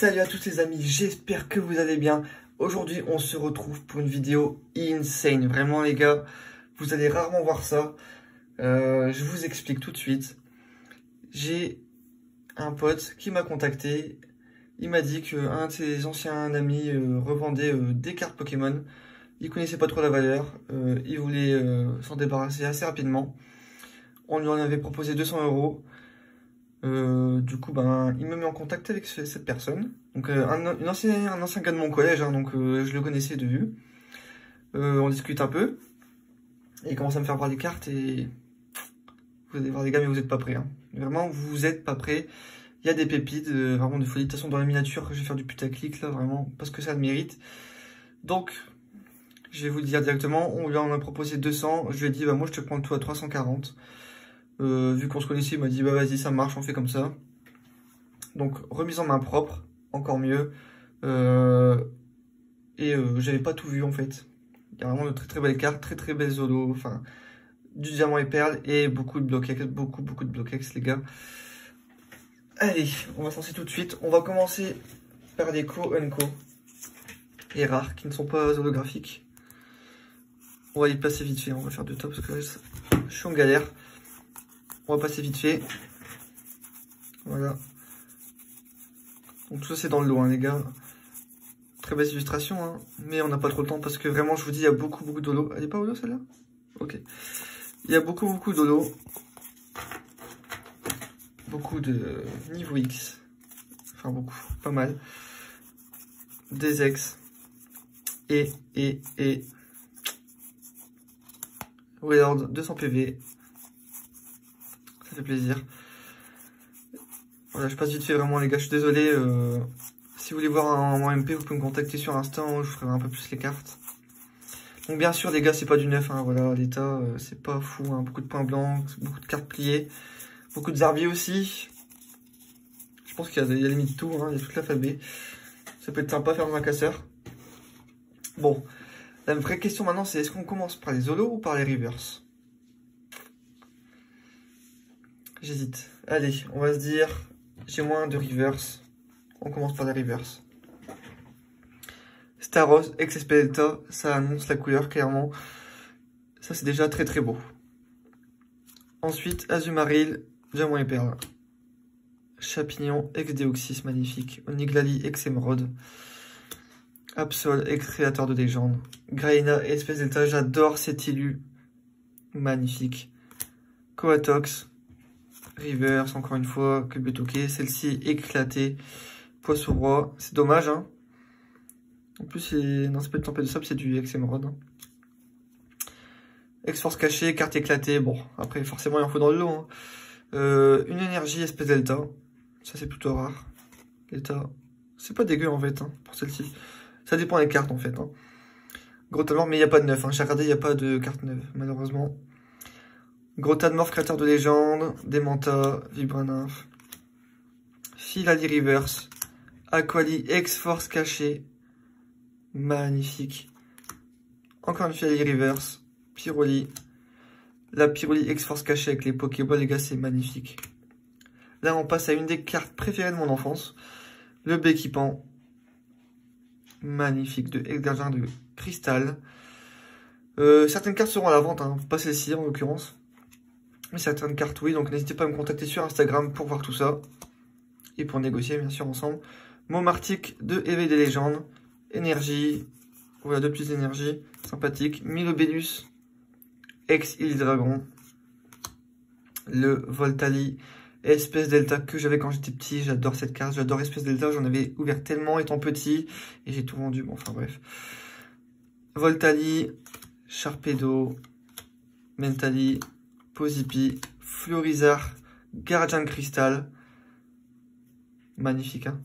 Salut à tous les amis, j'espère que vous allez bien. Aujourd'hui on se retrouve pour une vidéo insane. Vraiment les gars, vous allez rarement voir ça. Je vous explique tout de suite. J'ai un pote qui m'a contacté. Il m'a dit qu'un de ses anciens amis revendait des cartes Pokémon. Il connaissait pas trop la valeur. Il voulait s'en débarrasser assez rapidement. On lui en avait proposé 200 €. Du coup, il me met en contact avec cette personne. Donc, un ancien gars de mon collège, hein, donc je le connaissais de vue. On discute un peu. Et il commence à me faire voir des cartes et... Vous allez voir les gars, mais vous n'êtes pas prêts. Hein. Vraiment, vous n'êtes pas prêts. Il y a des pépites, vraiment de folie. De toute façon, dans la miniature, je vais faire du putaclic, là, vraiment, parce que ça le mérite. Donc, je vais vous le dire directement. On lui en a proposé 200. Je lui ai dit, moi, je te prends tout à 340. Vu qu'on se connaissait, il m'a dit, vas-y, ça marche, on fait comme ça. Donc, remise en main propre, encore mieux. J'avais pas tout vu, en fait. Il y a vraiment de très très belles cartes, très très belles zolos, enfin, du diamant et perles, et beaucoup de bloquex, beaucoup de bloquex, les gars. Allez, on va se lancer tout de suite. On va commencer par des co-unco, et rares, qui ne sont pas holographiques. On va y passer vite fait, on va faire deux tops, parce que là, je suis en galère. On va passer vite fait. Voilà. Donc tout ça c'est dans le lot, hein, les gars. Très belle illustration, hein. Mais on n'a pas trop le temps parce que vraiment, je vous dis, il y a beaucoup d'holo. Elle est pas holo celle-là? Ok. Il y a beaucoup d'holo. Beaucoup de niveau X. Enfin beaucoup, pas mal. Des ex. Et... Wellord 200 PV. Ça fait plaisir. Voilà, je passe vite fait vraiment les gars, je suis désolé. Si vous voulez voir en MP, vous pouvez me contacter sur Insta, je ferai un peu plus les cartes. Donc bien sûr les gars, c'est pas du neuf, hein, voilà, l'état, c'est pas fou, hein, beaucoup de points blancs, beaucoup de cartes pliées, beaucoup de zarbiers aussi. Je pense qu'il y a limite tout, hein, il y a toute l'alphabet. Ça peut être sympa faire dans un casseur. Bon, la vraie question maintenant c'est est-ce qu'on commence par les holos ou par les reverse? J'hésite. Allez, on va se dire... J'ai moins de reverse. On commence par les reverse. Staros, XSP Delta, ça annonce la couleur clairement. Ça c'est déjà très très beau. Ensuite, Azumarill, Diamant et Perle. Chapignon, ex-Déoxys, magnifique. Oniglali, ex-Émeraude. Absol, ex-créateur de légende. Graina, espèce Delta, j'adore cet élu. Magnifique. Coatox. Reverse, encore une fois, que Betoké, celle-ci éclatée. Poisson roi, c'est dommage, hein. En plus, non, c'est pas une tempête de sable, c'est du ex-émeraude. Hein. Ex-force cachée, carte éclatée, bon, après, forcément, il en faut dans le lot. Hein. Une énergie, espèce delta, ça c'est plutôt rare. Delta, c'est pas dégueu en fait, hein, pour celle-ci. Ça dépend des cartes en fait. Hein. Gros talent, mais il n'y a pas de neuf, hein. J'ai regardé, il n'y a pas de carte neuve, malheureusement. Gros tas de morph, créateur de légende, Demanta, Vibrannymph, Philali Reverse, Aquali, ex-force cachée, magnifique. Encore une Philali Reverse, Pyroli, la Pyroli ex-force cachée avec les Pokéballs, les gars, c'est magnifique. Là, on passe à une des cartes préférées de mon enfance, le Béquipant, magnifique, de ex-gardien de cristal. Certaines cartes seront à la vente, hein, pas celle-ci en l'occurrence. Mais certaines cartes, oui, donc n'hésitez pas à me contacter sur Instagram pour voir tout ça. Et pour négocier, bien sûr, ensemble. Momartic de Éveil des légendes. Énergie. Voilà, 2 plus d'énergie. Sympathique. Milobellus. Ex-Île Dragon. Le Voltali. Espèce Delta que j'avais quand j'étais petit. J'adore cette carte. J'adore Espèce Delta. J'en avais ouvert tellement étant petit. Et j'ai tout vendu. Bon, enfin bref. Voltali. Sharpedo. Mentali. Pozipi, Florizard, Gardien de Cristal. Magnifique, hein.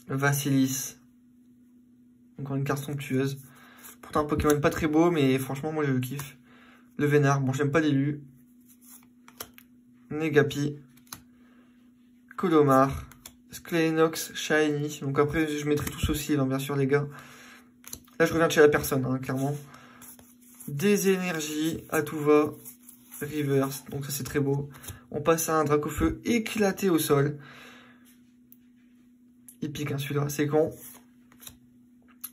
Vassilis. Encore une carte somptueuse. Pourtant un Pokémon pas très beau, mais franchement, moi je le kiffe. Le Vénard, bon, j'aime pas l'élu. Negapi. Colomar. Sclénox, Shiny. Donc après, je mettrai tous aussi, hein, bien sûr, les gars. Là, je reviens de chez la personne, hein, clairement. Des énergies à tout va. Reverse, donc ça c'est très beau. On passe à un Dracofeu éclaté au sol. Il pique, hein, celui-là, c'est con.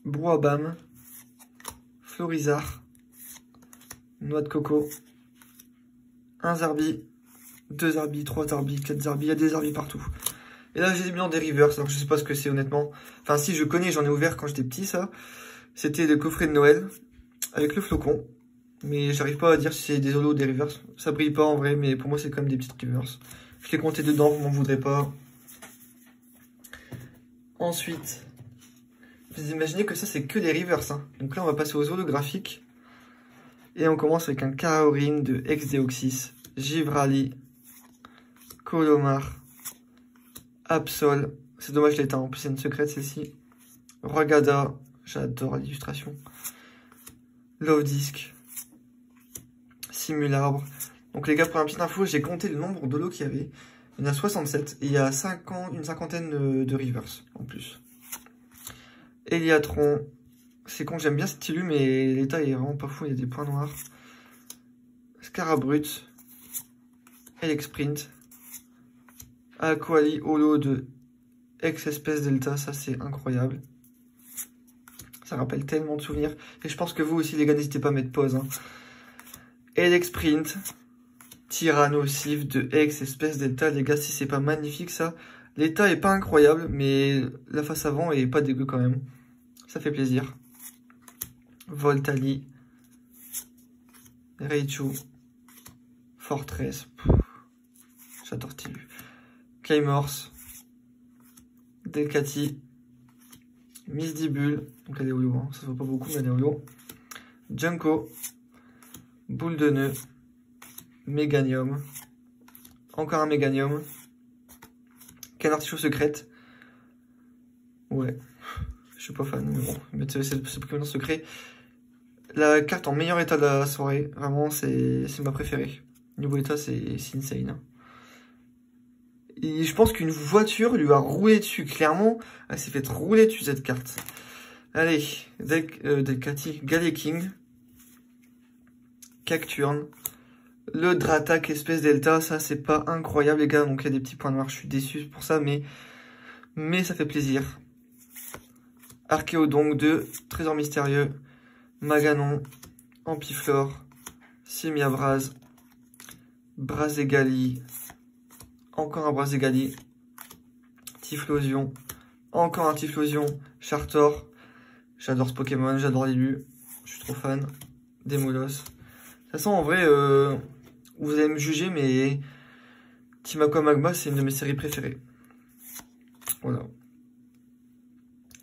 Brouhabam. Florizard. Noix de coco. Un Zarbi. 2 Zarbi, 3 Zarbi, 4 Zarbi. Il y a des Zarbi partout. Et là, j'ai mis dans des reverse. Alors, je sais pas ce que c'est, honnêtement. Enfin, si, je connais, j'en ai ouvert quand j'étais petit, ça. C'était le coffret de Noël. Avec le flocon. Mais j'arrive pas à dire si c'est des holos ou des reverse. Ça brille pas en vrai, mais pour moi, c'est quand même des petites reverse. Je l'ai compté dedans, vous m'en voudrez pas. Ensuite, vous imaginez que ça, c'est que des reverse. Hein. Donc là, on va passer aux holographiques. Et on commence avec un Karaorin de Ex-Deoxys, Givrali, Colomar, Absol. C'est dommage, je l'ai éteint. En plus, c'est une secrète, celle-ci. Ragada, j'adore l'illustration. Love Disc. Simularbre. Donc les gars, pour une petite info, j'ai compté le nombre d'holos qu'il y avait. Il y en a 67 et il y a une cinquantaine de reverse en plus. Eliatron. C'est con, j'aime bien ce style, mais l'état est vraiment pas fou, il y a des points noirs. Scarabrut. Elexprint. Aquali holo de Ex-Espèce Delta, ça c'est incroyable. Ça rappelle tellement de souvenirs. Et je pense que vous aussi les gars, n'hésitez pas à mettre pause. Hein. Elexprint. Tyrannosif de Ex-Espèce Delta, les gars, si c'est pas magnifique ça. L'état est pas incroyable, mais la face avant est pas dégueu quand même. Ça fait plaisir. Voltali. Raichu. Fortress. J'adore Tilu. Claymores. Delcati. Misdibule. Donc elle est holo, hein. Ça se voit pas beaucoup, mais elle est holo. Junko. Boule de nœud. Méganium. Encore un Méganium. Canartichaud secrète. Ouais. Je suis pas fan, mais bon. Mais c'est Pokémon secret. La carte en meilleur état de la soirée. Vraiment, c'est ma préférée. Niveau état, c'est insane. Hein. Et je pense qu'une voiture lui a roulé dessus. Clairement, elle s'est fait rouler dessus cette carte. Allez. Delcati. Galeking. Cacturne. Le Dratak espèce Delta, ça c'est pas incroyable les gars, donc il y a des petits points noirs, je suis déçu pour ça, mais ça fait plaisir. Archéodonc 2, Trésor Mystérieux, Maganon, Ampiflore, Simiabraz, Braségali, encore un Braségali, Typhlosion, encore un Typhlosion, Chartor, j'adore ce Pokémon, j'adore l'élu, je suis trop fan, Démolos. De toute façon en vrai... vous allez me juger, mais Team Aqua Magma, c'est une de mes séries préférées. Voilà.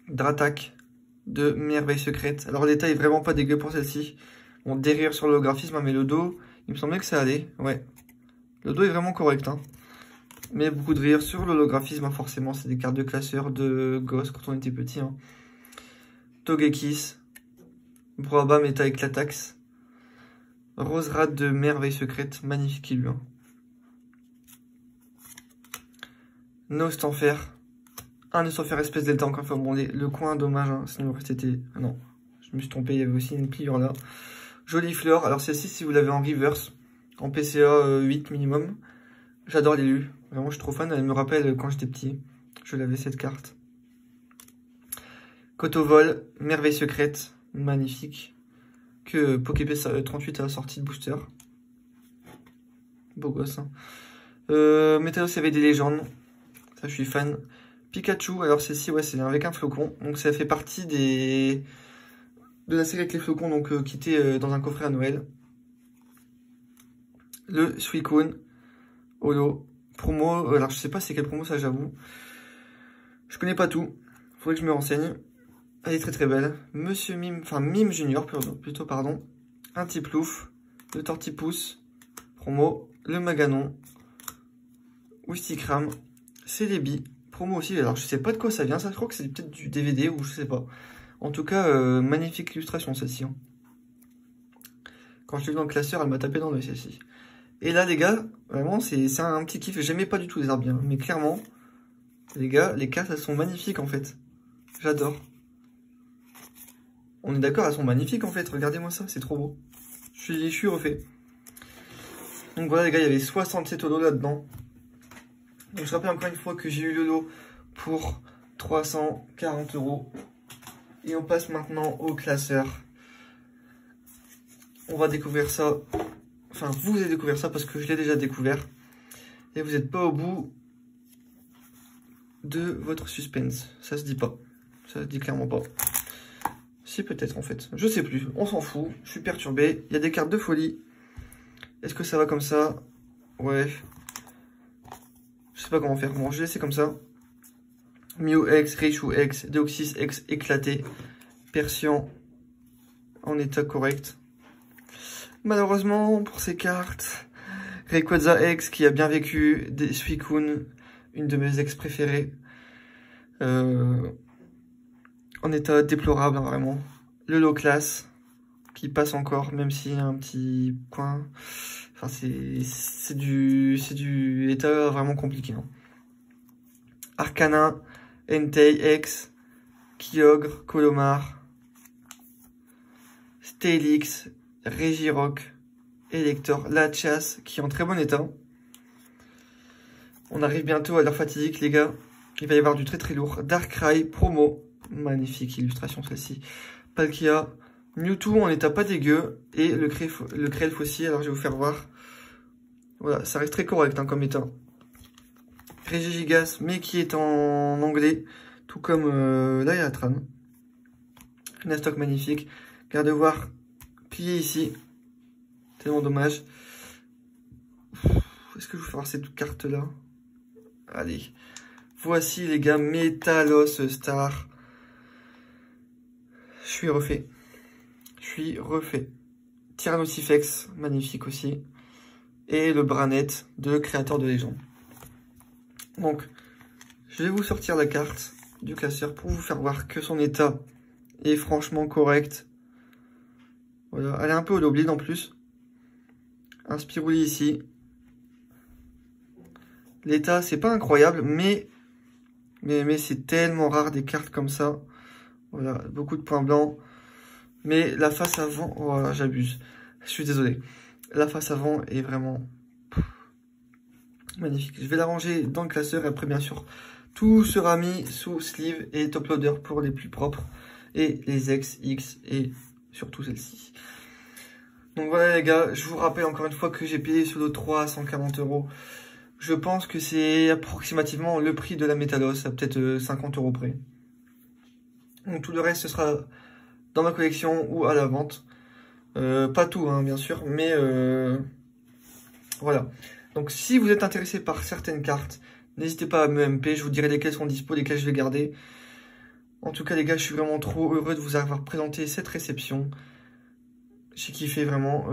Dratak de Merveille Secrète. Alors, l'état est vraiment pas dégueu pour celle-ci. Bon, des rires sur l'holographisme, mais le dos, il me semblait que ça allait. Ouais. Le dos est vraiment correct. Hein. Mais beaucoup de rires sur l'holographisme, hein, forcément. C'est des cartes de classeur de gosse quand on était petit. Hein. Togekiss. Brouhabam Méta Éclatax. Roserade de Merveille Secrète, magnifique élu. Hein. Nostanfer. Un Nostanfer espèce Delta encore une fois. Bon, le coin, dommage, hein, sinon le reste était... Ah non, je me suis trompé, il y avait aussi une pliure là. Jolie fleur. Alors celle-ci, si vous l'avez en reverse, en PCA 8 minimum, j'adore l'élu. Vraiment, je suis trop fan. Elle me rappelle quand j'étais petit. Je l'avais cette carte. Cotovol, Merveille Secrète, magnifique. Que Poképé 38 a sorti de booster. Beau gosse. Hein. Métalos, il y avait des légendes. Ça, je suis fan. Pikachu, alors celle-ci, ouais, c'est avec un flocon. Donc ça fait partie de la série avec les flocons, donc qui était dans un coffret à Noël. Le Suicune. Holo. Promo. Alors je sais pas c'est quelle promo, ça j'avoue. Je connais pas tout. Faudrait que je me renseigne. Elle est très très belle. Monsieur Mime, enfin Mime Junior plutôt, pardon. Un Tiplouf, le Tortipousse, promo, le Maganon, Oustikram, Celebi, promo aussi. Alors je sais pas de quoi ça vient, ça je crois que c'est peut-être du DVD ou je sais pas. En tout cas, magnifique illustration celle-ci. Hein. Quand je l'ai vu dans le classeur, elle m'a tapé dans l'œil celle-ci. Et là les gars, vraiment c'est un petit kiff. J'aimais pas du tout les arbres bien, mais clairement, les gars, les cartes elles sont magnifiques en fait. J'adore. On est d'accord, elles sont magnifiques en fait, regardez-moi ça, c'est trop beau. Je suis refait. Donc voilà les gars, il y avait 67 holos là-dedans. Donc je rappelle encore une fois que j'ai eu le lot pour 340 €. Et on passe maintenant au classeur. On va découvrir ça. Enfin, vous allez découvrir ça parce que je l'ai déjà découvert. Et vous n'êtes pas au bout de votre suspense. Ça se dit pas. Ça se dit clairement pas. Si, peut-être en fait. Je sais plus. On s'en fout. Je suis perturbé. Il y a des cartes de folie. Est-ce que ça va comme ça? Ouais. Je sais pas comment faire. Bon, je vais laisser comme ça. Mew X, Raichu X, Deoxys X éclaté. Persian en état correct. Malheureusement, pour ces cartes, Rayquaza X qui a bien vécu, des Suicune, une de mes ex préférées. En état déplorable, hein, vraiment. Le low class qui passe encore, même s'il y a un petit coin. Enfin, c'est du état vraiment compliqué. Hein. Arcanin, Entei X, Kyogre, Colomar, Steelix, Regirock, Elector, Lachas qui est en très bon état. On arrive bientôt à l'heure fatidique, les gars. Il va y avoir du très très lourd. Darkrai, promo. Magnifique illustration celle-ci. Palkia, Mewtwo en état pas dégueu. Et le Krelf aussi. Alors je vais vous faire voir. Voilà, ça reste très correct hein, comme état. Regigigas, mais qui est en anglais. Tout comme Laiatran. Nastoc magnifique. Gardevoir plié ici. Tellement dommage. Est-ce que je vous fais voir cette carte-là? Allez. Voici les gars, Metalos Star. Je suis refait. Je suis refait. Tyrannosifex, magnifique aussi. Et le Branette de Créateur de Légende. Donc, je vais vous sortir la carte du classeur pour vous faire voir que son état est franchement correct. Voilà, elle est un peu holoblide en plus. Un Spirouli ici. L'état, c'est pas incroyable, mais c'est tellement rare des cartes comme ça. Voilà, beaucoup de points blancs. Mais la face avant, voilà, j'abuse. Je suis désolé. La face avant est vraiment magnifique. Je vais la ranger dans le classeur et après, bien sûr, tout sera mis sous sleeve et top loader pour les plus propres. Et les X, X et surtout celle-ci. Donc voilà les gars, je vous rappelle encore une fois que j'ai payé sur le 340 €. Je pense que c'est approximativement le prix de la Metalos, à peut-être 50 € près. Donc tout le reste, ce sera dans ma collection ou à la vente. Pas tout, hein, bien sûr, mais voilà. Donc si vous êtes intéressé par certaines cartes, n'hésitez pas à me MP, je vous dirai lesquelles sont dispo, lesquelles je vais garder. En tout cas les gars, je suis vraiment trop heureux de vous avoir présenté cette réception. J'ai kiffé vraiment.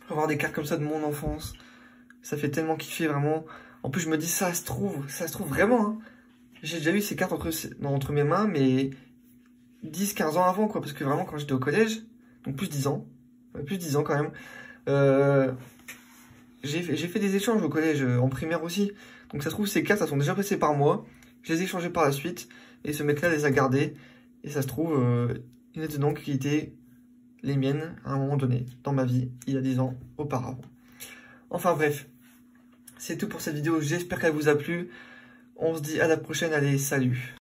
Avoir des cartes comme ça de mon enfance. Ça fait tellement kiffer vraiment. En plus je me dis ça se trouve vraiment. Hein. J'ai déjà eu ces cartes entre mes mains, mais 10-15 ans avant quoi. Parce que vraiment quand j'étais au collège, donc plus 10 ans. Plus 10 ans quand même. J'ai fait des échanges au collège, en primaire aussi. Donc ça se trouve ces cartes, elles sont déjà passées par moi. Je les ai échangées par la suite. Et ce mec là les a gardées. Et ça se trouve, il y en a donc qui étaient les miennes à un moment donné dans ma vie, il y a 10 ans auparavant. Enfin bref, c'est tout pour cette vidéo, j'espère qu'elle vous a plu. On se dit à la prochaine, allez, salut.